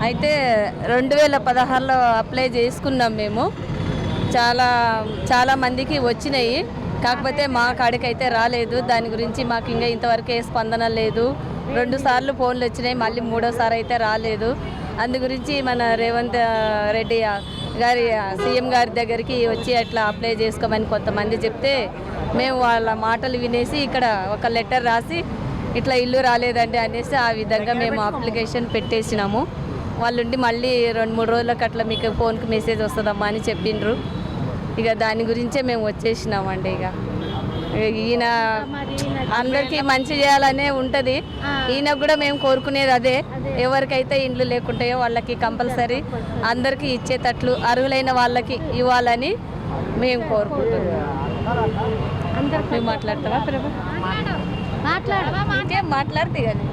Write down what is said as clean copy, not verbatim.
అయితే 2016లో అప్లై చేసుకున్నాం మేము. చాలా మందికి వచ్చినాయి, కాకపోతే మా కాడికి అయితే రాలేదు. దాని గురించి మాకు ఇంకా ఇంతవరకు ఏ స్పందన లేదు. 2 సార్లు ఫోన్లు వచ్చినాయి, మళ్ళీ 3ఓసారి అయితే రాలేదు. అందు గురించి మన రేవంత్ రెడ్డి గారి సీఎం గారి దగ్గరికి వచ్చి అట్లా అప్లై చేసుకోమని కొంతమంది చెప్తే మేము వాళ్ళ మాటలు వినేసి ఇక్కడ ఒక లెటర్ రాసి ఇట్లా ఇల్లు రాలేదండి అనేసి ఆ విధంగా మేము అప్లికేషన్ పెట్టేసినాము. వాళ్ళుండి మళ్ళీ 2-3 రోజులకు అట్లా మీకు ఫోన్కి మెసేజ్ వస్తుందమ్మా అని చెప్పిండ్రు. ఇక దాని గురించే మేము వచ్చేసినామండి. ఇక ఈయన అందరికీ మంచి చేయాలనే ఉంటుంది. ఈయన కూడా మేము కోరుకునేది అదే. ఎవరికైతే ఇండ్లు లేకుంటాయో వాళ్ళకి కంపల్సరీ అందరికీ ఇచ్చేటట్లు అర్హులైన వాళ్ళకి ఇవ్వాలని మేము కోరుకుంటున్నాం. మేము మాట్లాడతావా ప్రభు? మాట్లాడితే కానీ